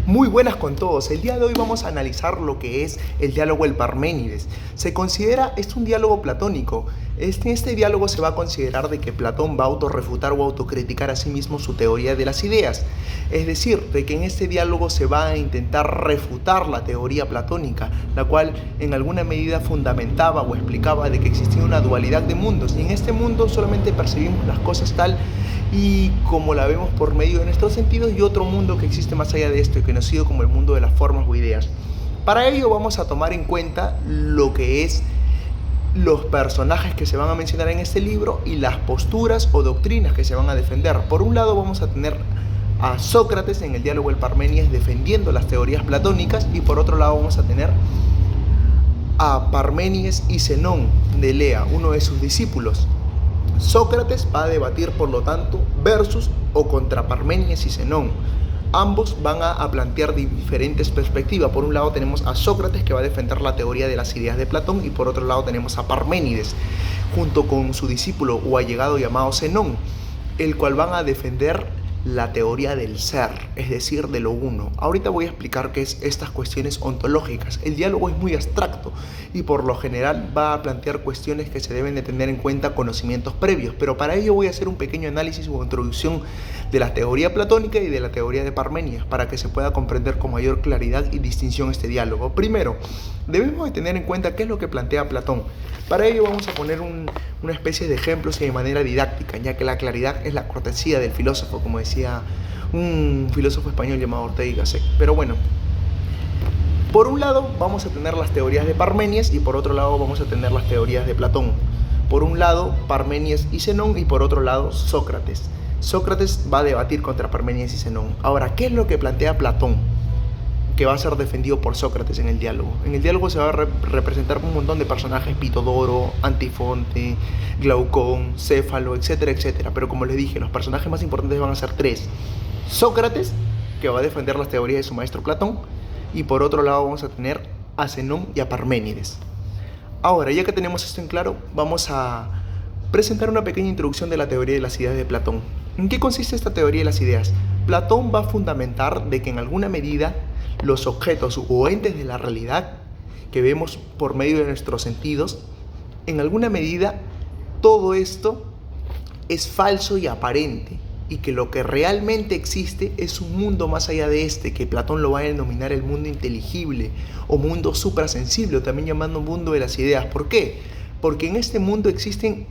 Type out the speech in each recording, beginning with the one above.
Muy buenas con todos. El día de hoy vamos a analizar lo que es el diálogo del Parménides. Se considera, es un diálogo platónico. En este diálogo se va a considerar de que Platón va a autorrefutar o autocriticar a sí mismo su teoría de las ideas. Es decir, de que en este diálogo se va a intentar refutar la teoría platónica, la cual en alguna medida fundamentaba o explicaba de que existía una dualidad de mundos. Y en este mundo solamente percibimos las cosas tal y como la vemos por medio de nuestros sentidos, y otro mundo que existe más allá de esto y conocido como el mundo de las formas o ideas. Para ello vamos a tomar en cuenta lo que es los personajes que se van a mencionar en este libro y las posturas o doctrinas que se van a defender. Por un lado vamos a tener a Sócrates en el diálogo del Parménides defendiendo las teorías platónicas, y por otro lado vamos a tener a Parménides y Zenón de Elea, uno de sus discípulos. Sócrates va a debatir, por lo tanto, versus o contra Parménides y Zenón. Ambos van a plantear diferentes perspectivas. Por un lado tenemos a Sócrates, que va a defender la teoría de las ideas de Platón, y por otro lado tenemos a Parménides, junto con su discípulo o allegado llamado Zenón, el cual van a defender la teoría del ser, es decir, de lo uno. Ahorita voy a explicar qué es estas cuestiones ontológicas. El diálogo es muy abstracto y por lo general va a plantear cuestiones que se deben de tener en cuenta conocimientos previos, pero para ello voy a hacer un pequeño análisis o introducción de la teoría platónica y de la teoría de Parménides para que se pueda comprender con mayor claridad y distinción este diálogo. Primero, debemos de tener en cuenta qué es lo que plantea Platón. Para ello vamos a poner una especie de ejemplos y de manera didáctica, ya que la claridad es la cortesía del filósofo, como decía un filósofo español llamado Ortega y Gasset. Pero bueno, por un lado vamos a tener las teorías de Parménides y por otro lado vamos a tener las teorías de Platón. Por un lado Parménides y Zenón y por otro lado Sócrates. Sócrates va a debatir contra Parménides y Zenón. Ahora, ¿qué es lo que plantea Platón, que va a ser defendido por Sócrates en el diálogo? En el diálogo se va a representar un montón de personajes: Pitodoro, Antifonte, Glaucón, Céfalo, etcétera, etcétera. Pero como les dije, los personajes más importantes van a ser tres: Sócrates, que va a defender las teorías de su maestro Platón, y por otro lado vamos a tener a Zenón y a Parménides. Ahora, ya que tenemos esto en claro, vamos a presentar una pequeña introducción de la teoría de las ideas de Platón. ¿En qué consiste esta teoría de las ideas? Platón va a fundamentar de que en alguna medida los objetos o entes de la realidad que vemos por medio de nuestros sentidos, en alguna medida todo esto es falso y aparente, y que lo que realmente existe es un mundo más allá de este, que Platón lo va a denominar el mundo inteligible o mundo suprasensible, o también llamando mundo de las ideas. ¿Por qué? Porque en este mundo existen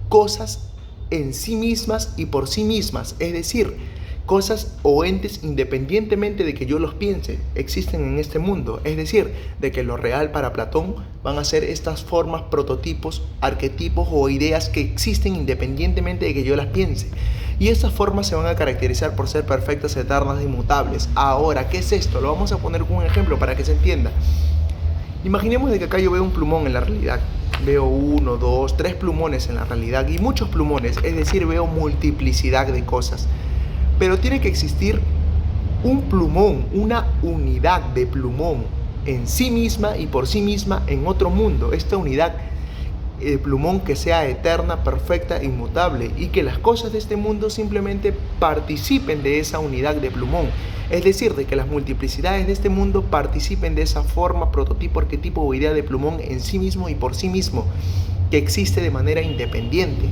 cosas en sí mismas y por sí mismas, es decir, cosas o entes independientemente de que yo los piense, existen en este mundo. Es decir, de que lo real para Platón van a ser estas formas, prototipos, arquetipos o ideas que existen independientemente de que yo las piense. Y estas formas se van a caracterizar por ser perfectas, eternas e inmutables. Ahora, ¿qué es esto? Lo vamos a poner con un ejemplo para que se entienda. Imaginemos de que acá yo veo un plumón en la realidad. Veo 1, 2, 3 plumones en la realidad y muchos plumones, es decir, veo multiplicidad de cosas. Pero tiene que existir un plumón, una unidad de plumón en sí misma y por sí misma en otro mundo. Esta unidad de plumón que sea eterna, perfecta, inmutable, y que las cosas de este mundo simplemente participen de esa unidad de plumón. Es decir, de que las multiplicidades de este mundo participen de esa forma, prototipo, arquetipo o idea de plumón en sí mismo y por sí mismo, que existe de manera independiente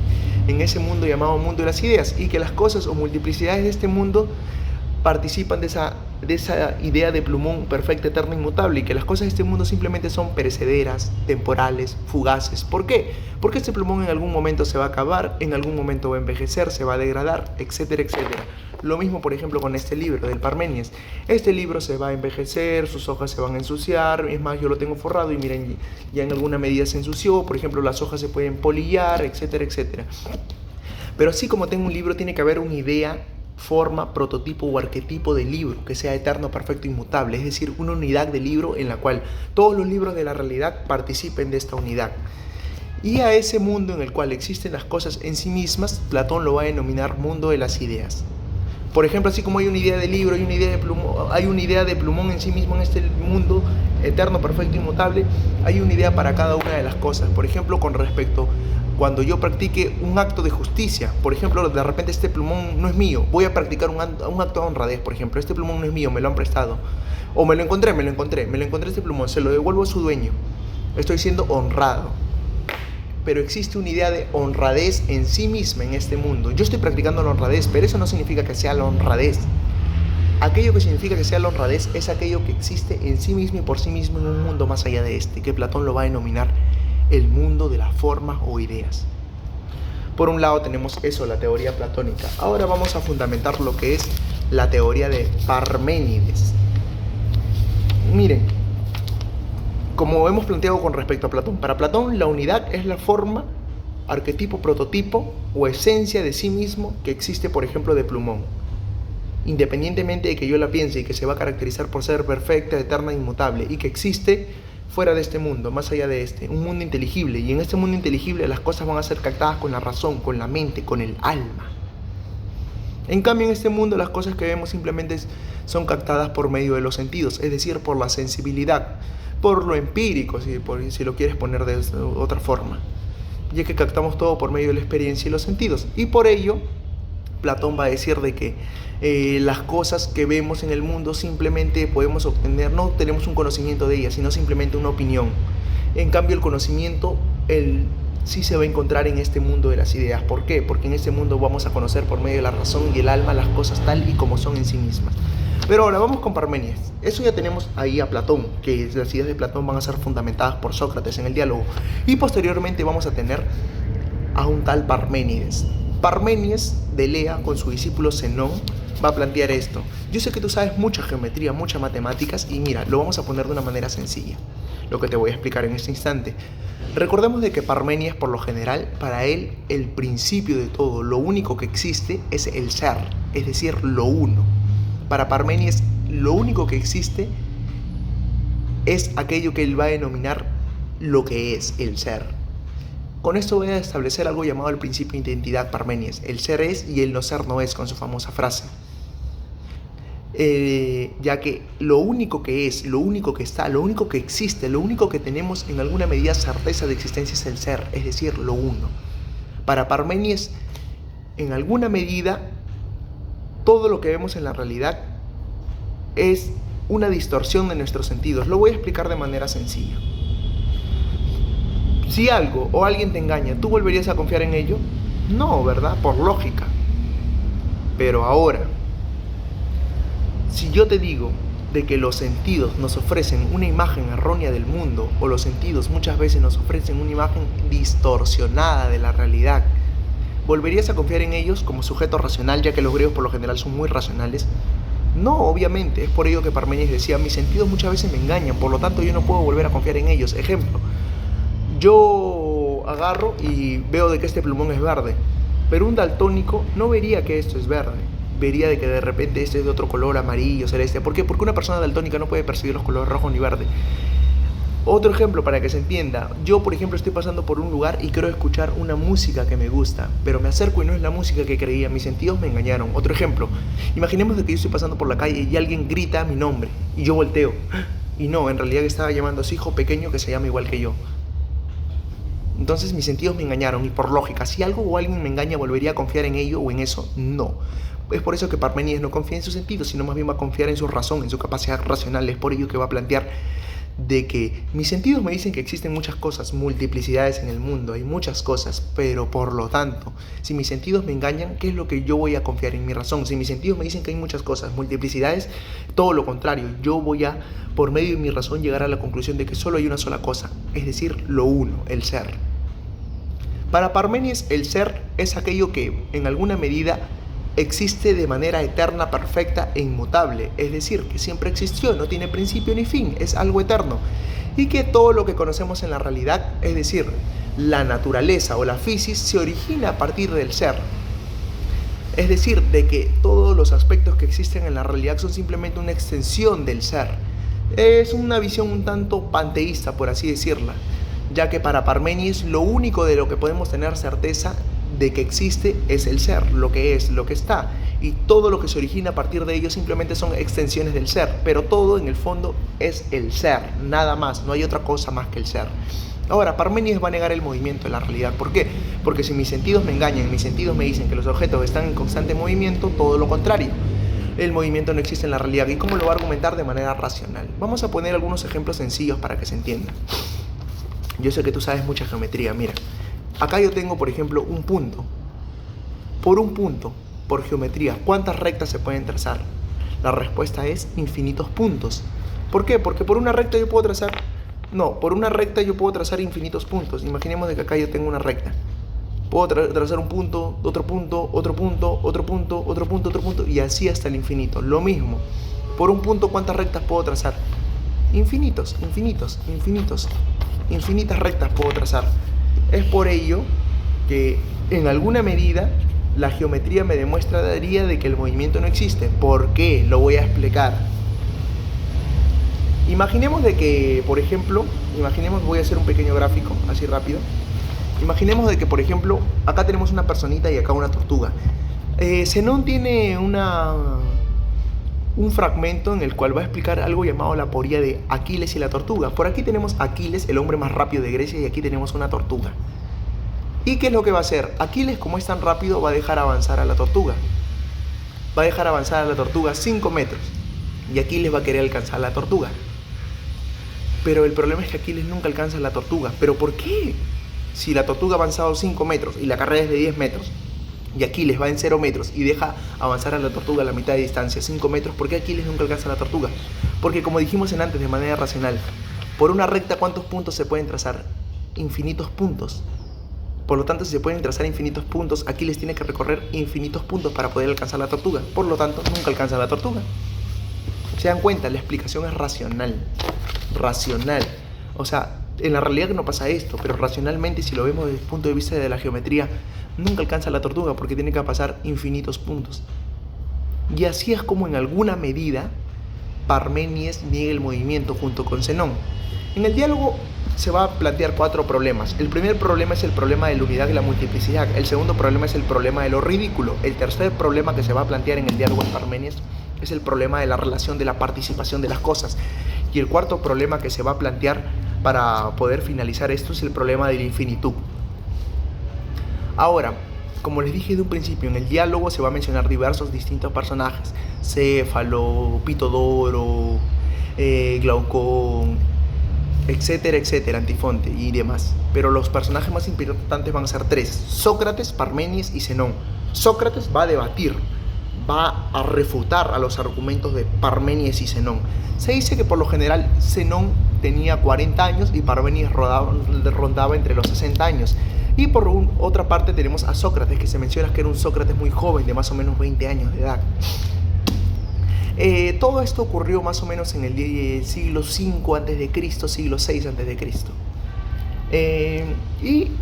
en ese mundo llamado mundo de las ideas, y que las cosas o multiplicidades de este mundo participan de esa idea de plumón perfecta, eterna, inmutable, y que las cosas de este mundo simplemente son perecederas, temporales, fugaces. ¿Por qué? Porque este plumón en algún momento se va a acabar, en algún momento va a envejecer, se va a degradar, etcétera, etcétera. Lo mismo, por ejemplo, con este libro del Parménides. Este libro se va a envejecer, sus hojas se van a ensuciar. Es más, yo lo tengo forrado y miren, ya en alguna medida se ensució. Por ejemplo, las hojas se pueden polillar, etcétera, etcétera. Pero así como tengo un libro, tiene que haber una idea, forma, prototipo o arquetipo de libro que sea eterno, perfecto, inmutable. Es decir, una unidad de libro en la cual todos los libros de la realidad participen de esta unidad. Y a ese mundo en el cual existen las cosas en sí mismas, Platón lo va a denominar mundo de las ideas. Por ejemplo, así como hay una idea de libro, hay una idea de plumón en sí mismo en este mundo eterno, perfecto, inmutable, hay una idea para cada una de las cosas. Por ejemplo, con respecto cuando yo practique un acto de justicia. Por ejemplo, de repente este plumón no es mío, voy a practicar un acto de honradez. Por ejemplo, este plumón no es mío, me lo han prestado, o me lo encontré este plumón, se lo devuelvo a su dueño. Estoy siendo honrado. Pero existe una idea de honradez en sí misma en este mundo. Yo estoy practicando la honradez, pero eso no significa que sea la honradez. Aquello que significa que sea la honradez es aquello que existe en sí mismo y por sí mismo en un mundo más allá de este, que Platón lo va a denominar el mundo de las formas o ideas. Por un lado tenemos eso, la teoría platónica. Ahora vamos a fundamentar lo que es la teoría de Parménides. Miren, como hemos planteado con respecto a Platón, para Platón la unidad es la forma, arquetipo, prototipo o esencia de sí mismo que existe, por ejemplo, de plumón. Independientemente de que yo la piense y que se va a caracterizar por ser perfecta, eterna, inmutable y que existe fuera de este mundo, más allá de este, un mundo inteligible, y en este mundo inteligible las cosas van a ser captadas con la razón, con la mente, con el alma. En cambio, en este mundo las cosas que vemos simplemente son captadas por medio de los sentidos, es decir, por la sensibilidad, por lo empírico, si lo quieres poner de otra forma, ya que captamos todo por medio de la experiencia y los sentidos. Y por ello, Platón va a decir de que las cosas que vemos en el mundo simplemente podemos obtener, no tenemos un conocimiento de ellas, sino simplemente una opinión. En cambio, el conocimiento sí se va a encontrar en este mundo de las ideas. ¿Por qué? Porque en este mundo vamos a conocer por medio de la razón y el alma las cosas tal y como son en sí mismas. Pero ahora vamos con Parménides. Eso ya tenemos ahí a Platón, que las ideas de Platón van a ser fundamentadas por Sócrates en el diálogo. Y posteriormente vamos a tener a un tal Parménides. Parménides de Elea, con su discípulo Zenón, va a plantear esto. Yo sé que tú sabes mucha geometría, muchas matemáticas, y mira, lo vamos a poner de una manera sencilla, lo que te voy a explicar en este instante. Recordemos de que Parménides, por lo general, para él, el principio de todo, lo único que existe es el ser, es decir, lo uno. Para Parménides, lo único que existe es aquello que él va a denominar lo que es el ser. Con esto voy a establecer algo llamado el principio de identidad Parménides. El ser es y el no ser no es, con su famosa frase. Ya que lo único que es, lo único que está, lo único que existe, lo único que tenemos en alguna medida certeza de existencia es el ser, es decir, lo uno. Para Parménides, en alguna medida, todo lo que vemos en la realidad es una distorsión de nuestros sentidos. Lo voy a explicar de manera sencilla. Si algo o alguien te engaña, ¿tú volverías a confiar en ello? No, ¿verdad? Por lógica. Pero ahora, si yo te digo de que los sentidos nos ofrecen una imagen errónea del mundo, o los sentidos muchas veces nos ofrecen una imagen distorsionada de la realidad, ¿volverías a confiar en ellos como sujeto racional, ya que los griegos por lo general son muy racionales? No, obviamente. Es por ello que Parménides decía, mis sentidos muchas veces me engañan, por lo tanto yo no puedo volver a confiar en ellos. Ejemplo, yo agarro y veo de que este plumón es verde, pero un daltónico no vería que esto es verde, vería de que de repente este es de otro color, amarillo, celeste. ¿Por qué? Porque una persona daltónica no puede percibir los colores rojo ni verde. Otro ejemplo para que se entienda, yo por ejemplo estoy pasando por un lugar y quiero escuchar una música que me gusta, pero me acerco y no es la música que creía, mis sentidos me engañaron. Otro ejemplo, imaginemos de que yo estoy pasando por la calle y alguien grita mi nombre y yo volteo, y no, en realidad estaba llamando a su hijo pequeño que se llama igual que yo. Entonces mis sentidos me engañaron, y por lógica, si algo o alguien me engaña, ¿volvería a confiar en ello o en eso? No. Es por eso que Parménides no confía en sus sentidos, sino más bien va a confiar en su razón, en su capacidad racional. Es por ello que va a plantear de que mis sentidos me dicen que existen muchas cosas, multiplicidades en el mundo, hay muchas cosas, pero por lo tanto, si mis sentidos me engañan, ¿qué es lo que yo voy a confiar en mi razón? Si mis sentidos me dicen que hay muchas cosas, multiplicidades, todo lo contrario, yo voy a, por medio de mi razón, llegar a la conclusión de que solo hay una sola cosa, es decir, lo uno, el ser. Para Parménides, el ser es aquello que, en alguna medida, existe de manera eterna, perfecta e inmutable, es decir, que siempre existió, no tiene principio ni fin, es algo eterno, y que todo lo que conocemos en la realidad, es decir, la naturaleza o la física, se origina a partir del ser. Es decir, de que todos los aspectos que existen en la realidad son simplemente una extensión del ser. Es una visión un tanto panteísta, por así decirla, ya que para Parménides lo único de lo que podemos tener certeza de que existe es el ser, lo que es, lo que está, y todo lo que se origina a partir de ello simplemente son extensiones del ser, pero todo en el fondo es el ser, nada más, no hay otra cosa más que el ser. Ahora, Parménides va a negar el movimiento en la realidad. ¿Por qué? Porque si mis sentidos me engañan, mis sentidos me dicen que los objetos están en constante movimiento, todo lo contrario. El movimiento no existe en la realidad. ¿Y cómo lo va a argumentar? De manera racional. Vamos a poner algunos ejemplos sencillos para que se entienda. Yo sé que tú sabes mucha geometría. Mira, acá yo tengo, por ejemplo, un punto. Por un punto, por geometría, ¿cuántas rectas se pueden trazar? La respuesta es infinitos puntos. ¿Por qué? Porque por una recta yo puedo trazar... No, por una recta yo puedo trazar infinitos puntos. Imaginemos de que acá yo tengo una recta. Puedo trazar un punto, otro punto, otro punto, otro punto, otro punto, otro punto, y así hasta el infinito. Lo mismo. Por un punto, ¿cuántas rectas puedo trazar? Infinitos, infinitos, infinitos. Infinitas rectas puedo trazar. Es por ello que en alguna medida la geometría me demostraría de que el movimiento no existe. ¿Por qué? Lo voy a explicar. Imaginemos de que, por ejemplo, voy a hacer un pequeño gráfico, así rápido. Imaginemos de que, por ejemplo, acá tenemos una personita y acá una tortuga. Zenón tiene un fragmento en el cual va a explicar algo llamado la aporía de Aquiles y la tortuga. Por aquí tenemos a Aquiles, el hombre más rápido de Grecia, y aquí tenemos una tortuga. ¿Y qué es lo que va a hacer? Aquiles, como es tan rápido, va a dejar avanzar a la tortuga. Va a dejar avanzar a la tortuga 5 metros. Y Aquiles va a querer alcanzar a la tortuga. Pero el problema es que Aquiles nunca alcanza a la tortuga. ¿Pero por qué? Si la tortuga ha avanzado 5 metros y la carrera es de 10 metros, y Aquiles va en 0 metros y deja avanzar a la tortuga a la mitad de distancia, 5 metros, ¿por qué Aquiles nunca alcanza a la tortuga? Porque, como dijimos antes, de manera racional, por una recta, ¿cuántos puntos se pueden trazar? Infinitos puntos. Por lo tanto, si se pueden trazar infinitos puntos, Aquiles tiene que recorrer infinitos puntos para poder alcanzar la tortuga. Por lo tanto, nunca alcanza la tortuga. ¿Se dan cuenta? La explicación es racional. Racional. O sea, en la realidad no pasa esto, pero racionalmente, si lo vemos desde el punto de vista de la geometría, nunca alcanza la tortuga porque tiene que pasar infinitos puntos. Y así es como en alguna medida Parménides niega el movimiento junto con Zenón. En el diálogo se va a plantear 4 problemas. El primer problema es el problema de la unidad y la multiplicidad. El segundo problema es el problema de lo ridículo. El tercer problema que se va a plantear en el diálogo de Parménides es el problema de la relación de la participación de las cosas. Y el cuarto problema que se va a plantear para poder finalizar esto es el problema de la infinitud. Ahora, como les dije de un principio, en el diálogo se va a mencionar diversos distintos personajes: Céfalo, Pitodoro, Glaucón, etcétera, etcétera, Antifonte y demás. Pero los personajes más importantes van a ser 3: Sócrates, Parménides y Zenón. Sócrates va a debatir, va a refutar a los argumentos de Parménides y Zenón. Se dice que por lo general Zenón tenía 40 años y Parménides rondaba entre los 60 años. Y por otra parte tenemos a Sócrates, que se menciona que era un Sócrates muy joven, de más o menos 20 años de edad. Todo esto ocurrió más o menos en el siglo V a.C., siglo VI a.C. Y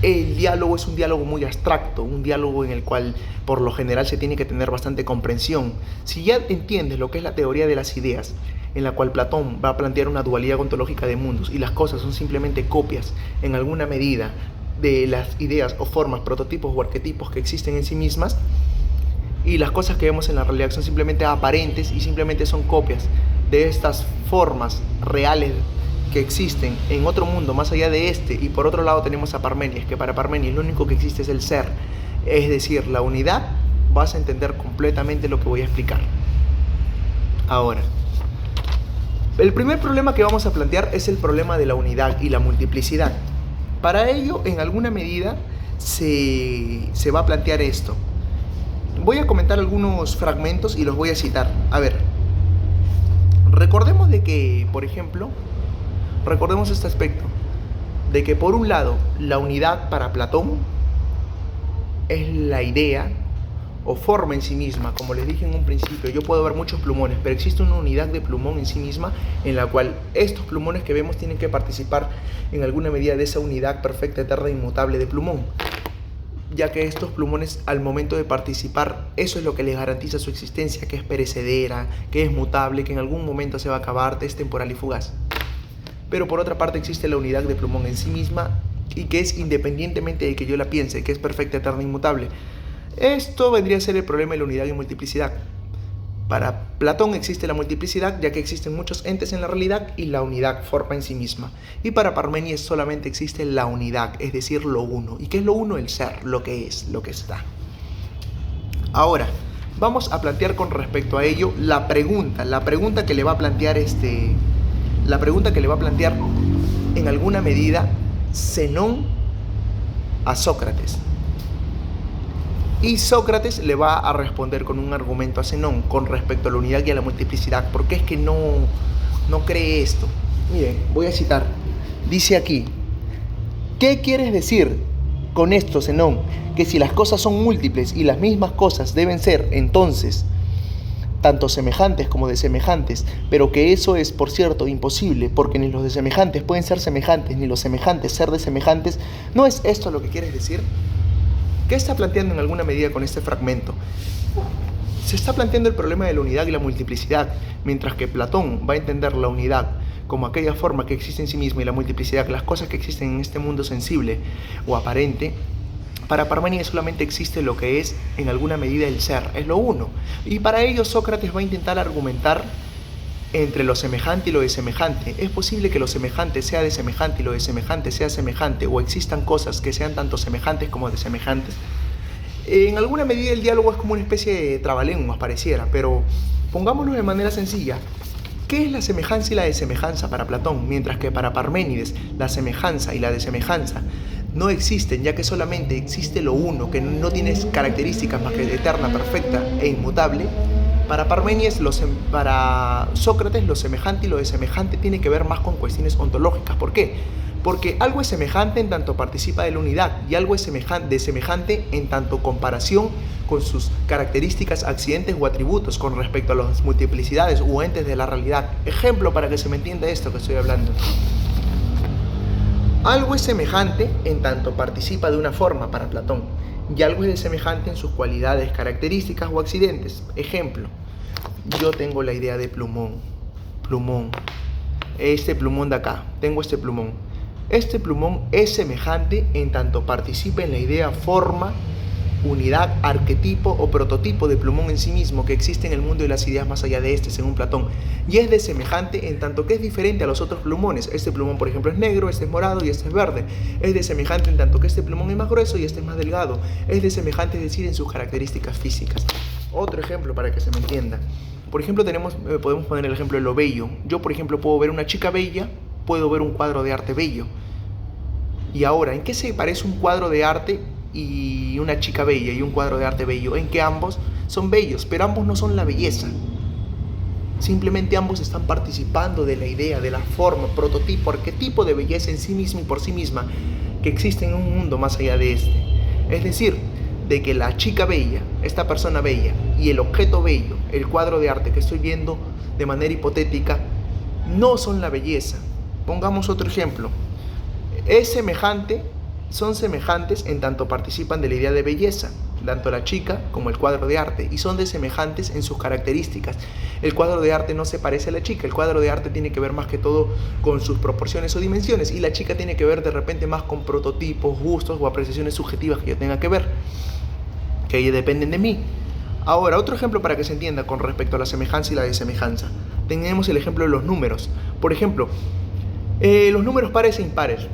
el diálogo es un diálogo muy abstracto, un diálogo en el cual por lo general se tiene que tener bastante comprensión. Si ya entiendes lo que es la teoría de las ideas, en la cual Platón va a plantear una dualidad ontológica de mundos y las cosas son simplemente copias en alguna medida de las ideas o formas, prototipos o arquetipos que existen en sí mismas, y las cosas que vemos en la realidad son simplemente aparentes y simplemente son copias de estas formas reales que existen en otro mundo más allá de este. Y por otro lado tenemos a Parménides, que para Parménides lo único que existe es el ser, es decir, la unidad. Vas a entender completamente lo que voy a explicar ahora. El primer problema que vamos a plantear es el problema de la unidad y la multiplicidad. Para ello, en alguna medida, se va a plantear esto. Voy a comentar algunos fragmentos y los voy a citar. A ver, recordemos de que, por ejemplo, recordemos este aspecto, de que por un lado, la unidad para Platón es la idea o forma en sí misma. Como les dije en un principio, yo puedo ver muchos plumones, pero existe una unidad de plumón en sí misma en la cual estos plumones que vemos tienen que participar en alguna medida de esa unidad perfecta, eterna e inmutable de plumón, ya que estos plumones al momento de participar, eso es lo que les garantiza su existencia, que es perecedera, que es mutable, que en algún momento se va a acabar, es temporal y fugaz. Pero por otra parte existe la unidad de plumón en sí misma y que es independientemente de que yo la piense, que es perfecta, eterna e inmutable. Esto vendría a ser el problema de la unidad y multiplicidad. Para Platón existe la multiplicidad, ya que existen muchos entes en la realidad y la unidad forma en sí misma. Y para Parménides solamente existe la unidad, es decir, lo uno. ¿Y qué es lo uno? El ser, lo que es, lo que está. Ahora, vamos a plantear con respecto a ello la pregunta que le va a plantear en alguna medida Zenón a Sócrates. Y Sócrates le va a responder con un argumento a Zenón con respecto a la unidad y a la multiplicidad. ¿Por qué es que no cree esto? Miren, voy a citar. Dice aquí: ¿qué quieres decir con esto, Zenón? Que si las cosas son múltiples y las mismas cosas deben ser, entonces, tanto semejantes como desemejantes, pero que eso es, por cierto, imposible, porque ni los desemejantes pueden ser semejantes, ni los semejantes ser desemejantes. ¿No es esto lo que quieres decir? ¿Qué está planteando en alguna medida con este fragmento? Se está planteando el problema de la unidad y la multiplicidad, mientras que Platón va a entender la unidad como aquella forma que existe en sí misma y la multiplicidad, las cosas que existen en este mundo sensible o aparente. Para Parménides solamente existe lo que es en alguna medida el ser, es lo uno. Y para ello Sócrates va a intentar argumentar entre lo semejante y lo desemejante. ¿Es posible que lo semejante sea desemejante y lo desemejante sea semejante, o existan cosas que sean tanto semejantes como desemejantes? En alguna medida el diálogo es como una especie de trabalenguas, pareciera, pero pongámoslo de manera sencilla. ¿Qué es la semejanza y la desemejanza para Platón? Mientras que para Parménides la semejanza y la desemejanza no existen, ya que solamente existe lo uno, que no tiene características más que eterna, perfecta e inmutable. Para Parménides, para Sócrates, lo semejante y lo desemejante tiene que ver más con cuestiones ontológicas. ¿Por qué? Porque algo es semejante en tanto participa de la unidad, y algo es semejante en tanto comparación con sus características, accidentes o atributos con respecto a las multiplicidades o entes de la realidad. Ejemplo para que se me entienda esto que estoy hablando. Algo es semejante en tanto participa de una forma para Platón, y algo es desemejante en sus cualidades, características o accidentes. Ejemplo, yo tengo la idea de plumón, este plumón de acá, tengo este plumón. Este plumón es semejante en tanto participa en la idea, forma, unidad, arquetipo o prototipo de plumón en sí mismo que existe en el mundo de las ideas más allá de este, según Platón. Y es desemejante en tanto que es diferente a los otros plumones. Este plumón, por ejemplo, es negro, este es morado y este es verde. Es desemejante en tanto que este plumón es más grueso y este es más delgado. Es desemejante, es decir, en sus características físicas. Otro ejemplo para que se me entienda. Por ejemplo, podemos poner el ejemplo de lo bello. Yo, por ejemplo, puedo ver una chica bella, puedo ver un cuadro de arte bello. Y ahora, ¿en qué se parece un cuadro de arte y una chica bella y un cuadro de arte bello? En que ambos son bellos, pero ambos no son la belleza. Simplemente ambos están participando de la idea, de la forma, prototipo, arquetipo de belleza en sí misma y por sí misma que existe en un mundo más allá de este. Es decir, de que la chica bella, esta persona bella y el objeto bello, el cuadro de arte que estoy viendo de manera hipotética, no son la belleza. Pongamos otro ejemplo. Son semejantes en tanto participan de la idea de belleza, tanto la chica como el cuadro de arte, y son desemejantes en sus características. El cuadro de arte no se parece a la chica, el cuadro de arte tiene que ver más que todo con sus proporciones o dimensiones, y la chica tiene que ver de repente más con prototipos, gustos o apreciaciones subjetivas que yo tenga que ver, que dependen de mí. Ahora, otro ejemplo para que se entienda con respecto a la semejanza y la desemejanza. Tenemos el ejemplo de los números. Por ejemplo, los números pares e impares.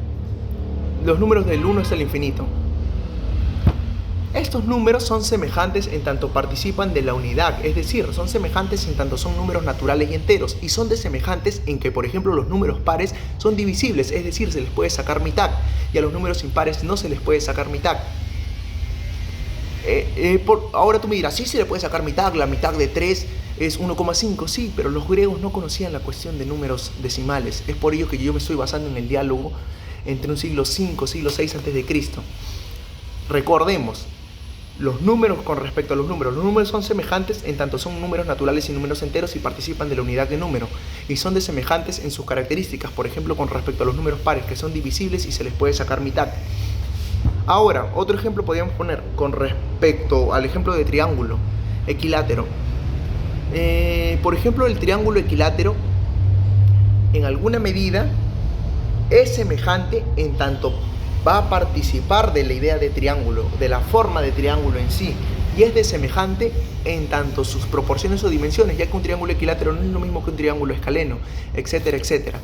Los números del 1 hasta el infinito. Estos números son semejantes en tanto participan de la unidad, es decir, son semejantes en tanto son números naturales y enteros, y son desemejantes en que, por ejemplo, los números pares son divisibles, es decir, se les puede sacar mitad, y a los números impares no se les puede sacar mitad. Ahora tú me dirás, sí se le puede sacar mitad, la mitad de 3 es 1,5, sí, pero los griegos no conocían la cuestión de números decimales. Es por ello que yo me estoy basando en el diálogo entre un siglo V, siglo VI a.C. Recordemos, los números con respecto a los números son semejantes en tanto son números naturales y números enteros y participan de la unidad de número, y son desemejantes en sus características, por ejemplo, con respecto a los números pares, que son divisibles y se les puede sacar mitad. Ahora, otro ejemplo podríamos poner con respecto al ejemplo de triángulo equilátero. Por ejemplo, el triángulo equilátero, en alguna medida, es semejante en tanto va a participar de la idea de triángulo, de la forma de triángulo en sí, y es desemejante en tanto sus proporciones o dimensiones, ya que un triángulo equilátero no es lo mismo que un triángulo escaleno, etcétera, etcétera.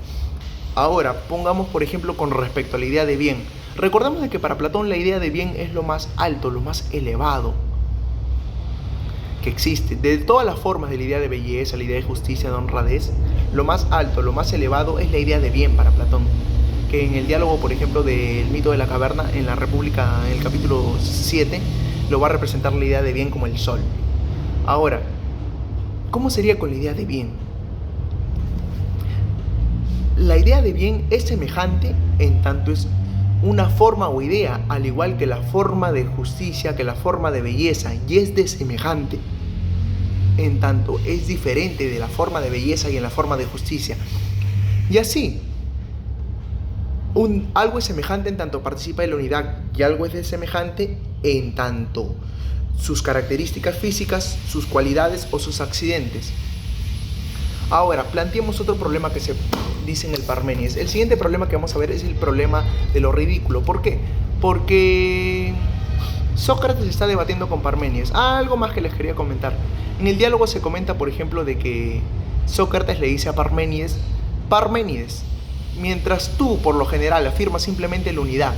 Ahora, pongamos por ejemplo con respecto a la idea de bien. Recordemos de que para Platón la idea de bien es lo más alto, lo más elevado que existe. De todas las formas de la idea de belleza, la idea de justicia, de honradez, lo más alto, lo más elevado es la idea de bien para Platón. Que en el diálogo, por ejemplo, del mito de la caverna, en la República, en el capítulo 7, lo va a representar la idea de bien como el sol. Ahora, ¿cómo sería con la idea de bien? La idea de bien es semejante en tanto es una forma o idea, al igual que la forma de justicia, que la forma de belleza, y es de semejante en tanto es diferente de la forma de belleza y en la forma de justicia. Y así, algo es semejante en tanto participa de la unidad, y algo es de semejante en tanto sus características físicas, sus cualidades o sus accidentes. Ahora, planteemos otro problema que se dice en el Parménides. El siguiente problema que vamos a ver es el problema de lo ridículo. ¿Por qué? Porque Sócrates está debatiendo con Parménides. Algo más que les quería comentar. En el diálogo se comenta, por ejemplo, de que Sócrates le dice a Parménides: Parménides, mientras tú por lo general afirmas simplemente la unidad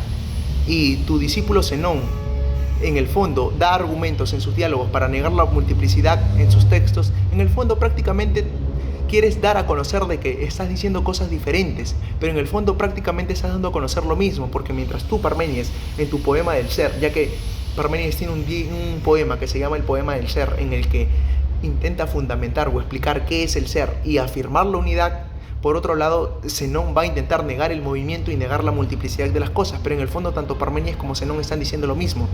y tu discípulo Zenón en el fondo da argumentos en sus diálogos para negar la multiplicidad en sus textos, en el fondo prácticamente quieres dar a conocer de que estás diciendo cosas diferentes, pero en el fondo prácticamente estás dando a conocer lo mismo, porque mientras tú, Parménides, en tu poema del ser, ya que Parménides tiene un poema que se llama el poema del ser, en el que intenta fundamentar o explicar qué es el ser y afirmar la unidad. Por otro lado, Zenón va a intentar negar el movimiento y negar la multiplicidad de las cosas, pero en el fondo tanto Parménides como Zenón están diciendo lo mismo.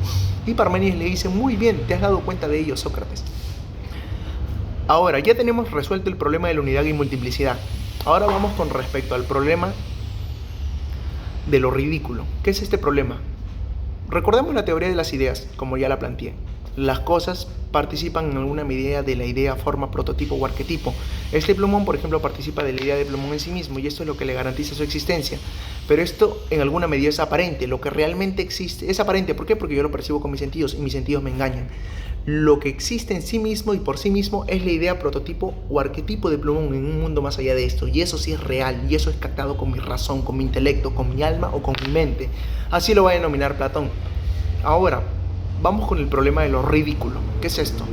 Y Parménides le dice: muy bien, te has dado cuenta de ello, Sócrates. Ahora, ya tenemos resuelto el problema de la unidad y multiplicidad. Ahora vamos con respecto al problema de lo ridículo. ¿Qué es este problema? Recordemos la teoría de las ideas, como ya la planteé. Las cosas participan en alguna medida de la idea, forma, prototipo o arquetipo. Este plumón, por ejemplo, participa de la idea de plumón en sí mismo, y esto es lo que le garantiza su existencia. Pero esto en alguna medida es aparente. Lo que realmente existe es aparente. ¿Por qué? Porque yo lo percibo con mis sentidos y mis sentidos me engañan. Lo que existe en sí mismo y por sí mismo es la idea, prototipo o arquetipo de plumón en un mundo más allá de esto. Y eso sí es real, y eso es captado con mi razón, con mi intelecto, con mi alma o con mi mente. Así lo va a denominar Platón. Ahora, vamos con el problema de lo ridículo. ¿Qué es esto?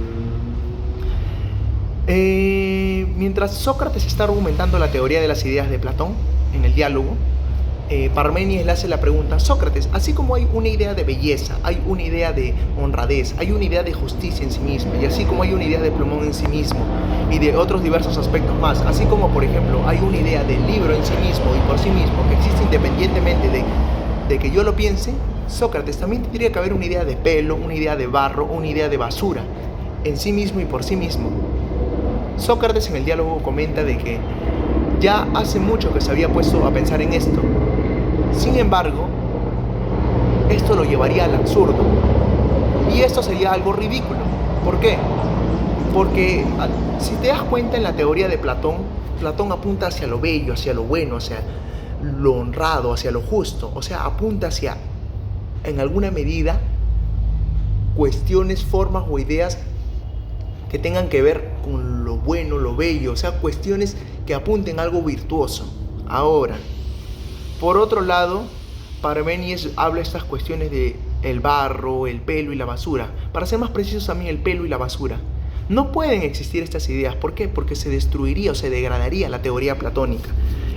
Mientras Sócrates está argumentando la teoría de las ideas de Platón en el diálogo, Parménides le hace la pregunta: Sócrates, así como hay una idea de belleza, hay una idea de honradez, hay una idea de justicia en sí misma, y así como hay una idea de plumón en sí mismo y de otros diversos aspectos más, así como por ejemplo hay una idea del libro en sí mismo y por sí mismo que existe independientemente de que yo lo piense, Sócrates, también tendría que haber una idea de pelo, una idea de barro, una idea de basura en sí mismo y por sí mismo. Sócrates en el diálogo comenta de que ya hace mucho que se había puesto a pensar en esto. Sin embargo, esto lo llevaría al absurdo. Y esto sería algo ridículo. ¿Por qué? Porque si te das cuenta, en la teoría de Platón, Platón apunta hacia lo bello, hacia lo bueno, hacia lo honrado, hacia lo justo. O sea, apunta hacia, en alguna medida, cuestiones, formas o ideas que tengan que ver con lo bueno, lo bello. O sea, cuestiones que apunten a algo virtuoso. Ahora, por otro lado, Parménides habla estas cuestiones de el barro, el pelo y la basura. Para ser más precisos, también el pelo y la basura. No pueden existir estas ideas. ¿Por qué? Porque se destruiría o se degradaría la teoría platónica.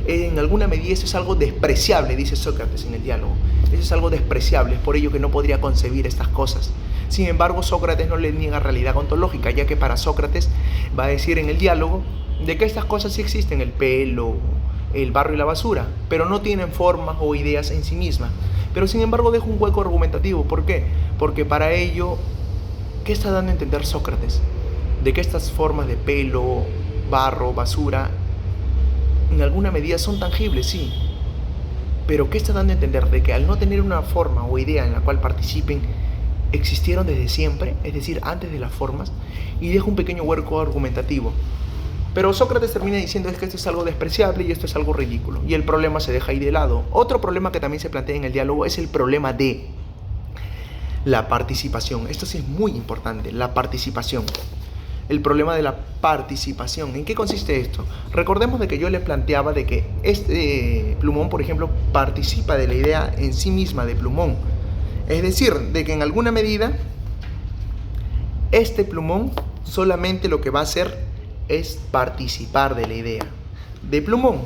En alguna medida eso es algo despreciable, dice Sócrates en el diálogo. Eso es algo despreciable, es por ello que no podría concebir estas cosas. Sin embargo, Sócrates no le niega realidad ontológica, ya que para Sócrates va a decir en el diálogo de que estas cosas sí existen: el pelo, el barro y la basura, pero no tienen formas o ideas en sí mismas. Pero sin embargo deja un hueco argumentativo. ¿Por qué? Porque para ello, ¿qué está dando a entender Sócrates? De que estas formas de pelo, barro, basura, en alguna medida son tangibles, sí. Pero ¿qué está dando a entender? De que al no tener una forma o idea en la cual participen, existieron desde siempre, es decir, antes de las formas, y deja un pequeño hueco argumentativo. Pero Sócrates termina diciendo es que esto es algo despreciable y esto es algo ridículo, y el problema se deja ahí de lado. Otro problema que también se plantea en el diálogo es el problema de la participación. Esto sí es muy importante, la participación. el problema de la participación. ¿En qué consiste esto? Recordemos de que yo le planteaba de que este plumón, por ejemplo, participa de la idea en sí misma de plumón. Es decir, de que en alguna medida este plumón solamente lo que va a hacer es participar de la idea de plumón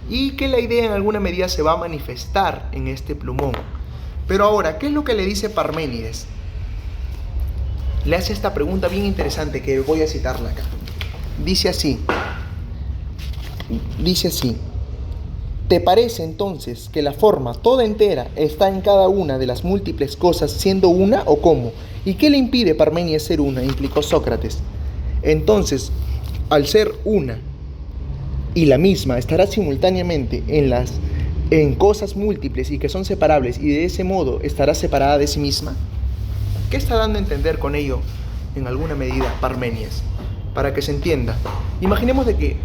y que la idea en alguna medida se va a manifestar en este plumón. Pero ahora, ¿qué es lo que le dice Parménides? Le hace esta pregunta bien interesante que voy a citarla acá. Dice así, ¿te parece entonces que la forma toda entera está en cada una de las múltiples cosas siendo una o cómo? ¿Y qué le impide Parménides ser una?, implicó Sócrates. Entonces, al ser una y la misma, estará simultáneamente en cosas múltiples y que son separables, y de ese modo estará separada de sí misma. ¿Qué está dando a entender con ello en alguna medida Parménides? Para que se entienda, imaginemos de que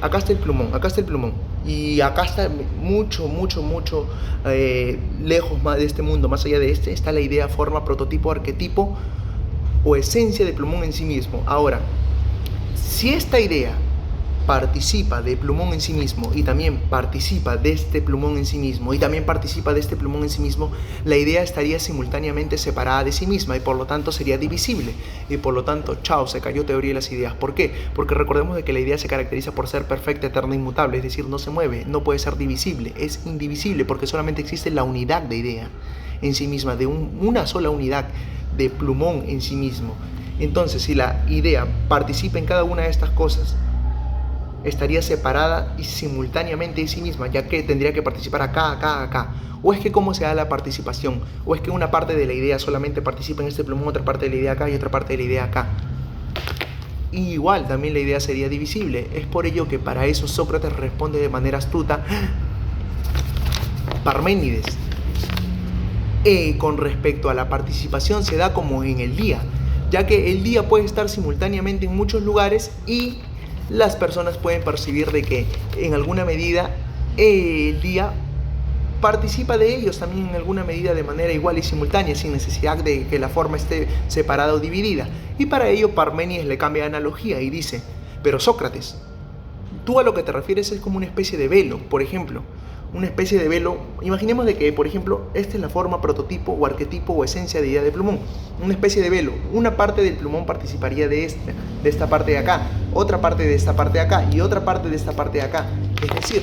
acá está el plumón, y acá está mucho lejos más de este mundo, más allá de este, está la idea, forma, prototipo, arquetipo o esencia del plumón en sí mismo. Ahora, si esta idea participa de plumón en sí mismo y también participa de este plumón en sí mismo y también participa de este plumón en sí mismo, la idea estaría simultáneamente separada de sí misma y por lo tanto sería divisible y por lo tanto, chao, se cayó teoría de las ideas. ¿Por qué? Porque recordemos de que la idea se caracteriza por ser perfecta, eterna, inmutable, es decir, no se mueve, no puede ser divisible, es indivisible porque solamente existe la unidad de idea en sí misma, de una sola unidad de plumón en sí mismo. Entonces, si la idea participa en cada una de estas cosas, estaría separada y simultáneamente de sí misma, ya que tendría que participar acá. ¿O es que cómo se da la participación? ¿O es que una parte de la idea solamente participa en este plumón, otra parte de la idea acá y otra parte de la idea acá? Y igual también la idea sería divisible. Es por ello que para eso Sócrates responde de manera astuta: Parménides, con respecto a la participación se da como en el día, ya que el día puede estar simultáneamente en muchos lugares y las personas pueden percibir de que en alguna medida el día participa de ellos también en alguna medida de manera igual y simultánea, sin necesidad de que la forma esté separada o dividida. Y para ello Parménides le cambia de analogía y dice: pero Sócrates, tú a lo que te refieres es como una especie de velo, por ejemplo. Una especie de velo, imaginemos de que, por ejemplo, esta es la forma, prototipo o arquetipo o esencia de idea de plumón. Una especie de velo, una parte del plumón participaría de esta parte de acá, otra parte de esta parte de acá y otra parte de esta parte de acá. Es decir,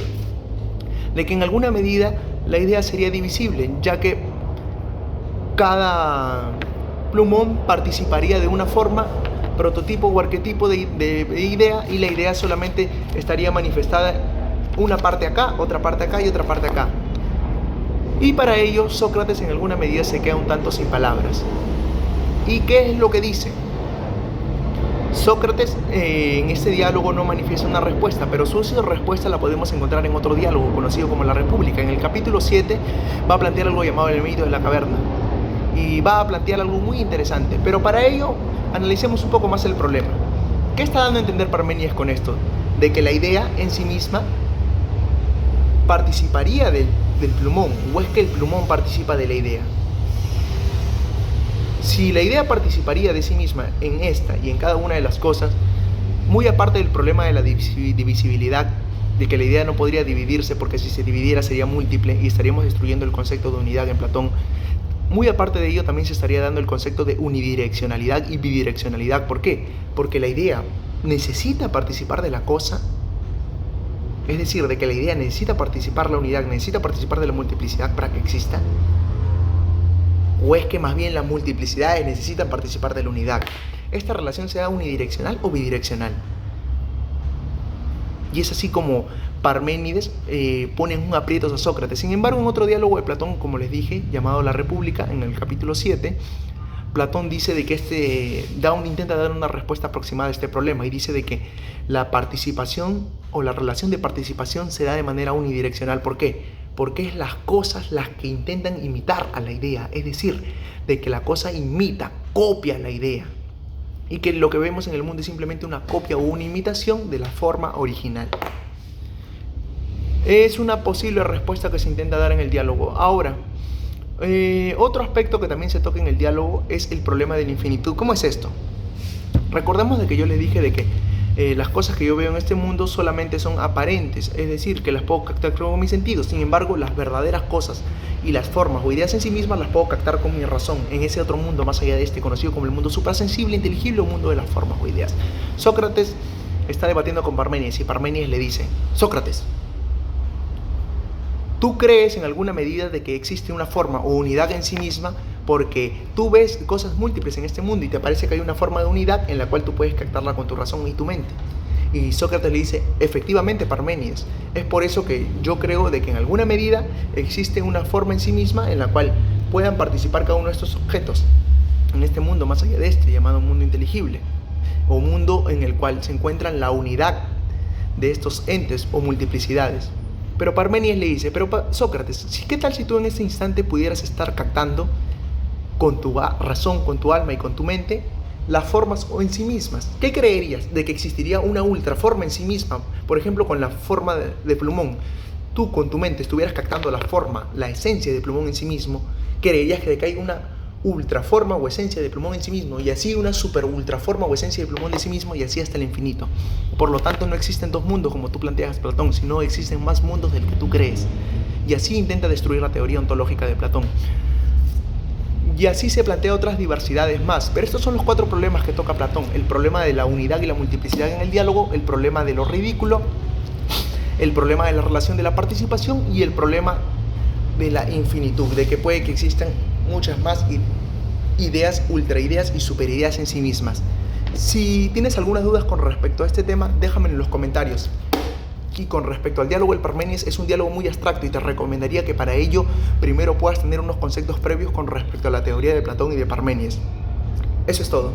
de que en alguna medida la idea sería divisible, ya que cada plumón participaría de una forma, prototipo o arquetipo de idea, y la idea solamente estaría manifestada una parte acá, otra parte acá y otra parte acá. Y para ello Sócrates en alguna medida se queda un tanto sin palabras. ¿Y qué es lo que dice? Sócrates en este diálogo no manifiesta una respuesta, pero su respuesta la podemos encontrar en otro diálogo conocido como La República. En el capítulo 7 va a plantear algo llamado el mito de la caverna y va a plantear algo muy interesante, pero para ello analicemos un poco más el problema. ¿Qué está dando a entender Parménides con esto? De que la idea en sí misma participaría del plumón, o es que el plumón participa de la idea. Si la idea participaría de sí misma en esta y en cada una de las cosas, muy aparte del problema de la divisibilidad, de que la idea no podría dividirse porque si se dividiera sería múltiple y estaríamos destruyendo el concepto de unidad en Platón, muy aparte de ello también se estaría dando el concepto de unidireccionalidad y bidireccionalidad. ¿Por qué? Porque la idea necesita participar de la cosa. Es decir, de que la idea necesita participar la unidad, necesita participar de la multiplicidad para que exista. ¿O es que más bien las multiplicidades necesitan participar de la unidad? ¿Esta relación se da unidireccional o bidireccional? Y es así como Parménides pone en un aprieto a Sócrates. Sin embargo, en otro diálogo de Platón, como les dije, llamado La República, en el capítulo 7, Platón dice de que intenta dar una respuesta aproximada a este problema y dice de que la participación o la relación de participación se da de manera unidireccional. ¿Por qué? Porque es las cosas las que intentan imitar a la idea, es decir, de que la cosa imita, copia la idea y que lo que vemos en el mundo es simplemente una copia o una imitación de la forma original. Es una posible respuesta que se intenta dar en el diálogo. Ahora, otro aspecto que también se toca en el diálogo es el problema de la infinitud. ¿Cómo es esto? Recordemos de que yo les dije de que las cosas que yo veo en este mundo solamente son aparentes, es decir, que las puedo captar con mis sentidos. Sin embargo, las verdaderas cosas y las formas o ideas en sí mismas las puedo captar con mi razón, en ese otro mundo más allá de este, conocido como el mundo suprasensible, inteligible o mundo de las formas o ideas. Sócrates está debatiendo con Parménides y Parménides le dice: Sócrates, ¿tú crees en alguna medida de que existe una forma o unidad en sí misma? Porque tú ves cosas múltiples en este mundo y te parece que hay una forma de unidad en la cual tú puedes captarla con tu razón y tu mente. Y Sócrates le dice: efectivamente, Parménides, es por eso que yo creo de que en alguna medida existe una forma en sí misma en la cual puedan participar cada uno de estos objetos en este mundo más allá de este, llamado mundo inteligible, o mundo en el cual se encuentra la unidad de estos entes o multiplicidades. Pero Parménides le dice: pero Sócrates, ¿qué tal si tú en este instante pudieras estar captando con tu razón, con tu alma y con tu mente las formas o en sí mismas? ¿Qué creerías? ¿De que existiría una ultraforma en sí misma? Por ejemplo, con la forma de Plumón. Tú con tu mente estuvieras captando la forma, la esencia de Plumón en sí mismo. ¿Creerías que hay una ultraforma o esencia de Plumón en sí mismo? Y así una super ultraforma o esencia de Plumón de sí mismo, y así hasta el infinito. Por lo tanto, no existen dos mundos como tú planteas, Platón, sino existen más mundos del que tú crees. Y así intenta destruir la teoría ontológica de Platón. Y así se plantea otras diversidades más. Pero estos son los 4 problemas que toca Platón: el problema de la unidad y la multiplicidad en el diálogo, el problema de lo ridículo, el problema de la relación de la participación y el problema de la infinitud, de que puede que existan muchas más ideas, ultraideas y superideas en sí mismas. Si tienes algunas dudas con respecto a este tema, déjame en los comentarios. Y con respecto al diálogo del Parménides, es un diálogo muy abstracto y te recomendaría que para ello primero puedas tener unos conceptos previos con respecto a la teoría de Platón y de Parménides. Eso es todo.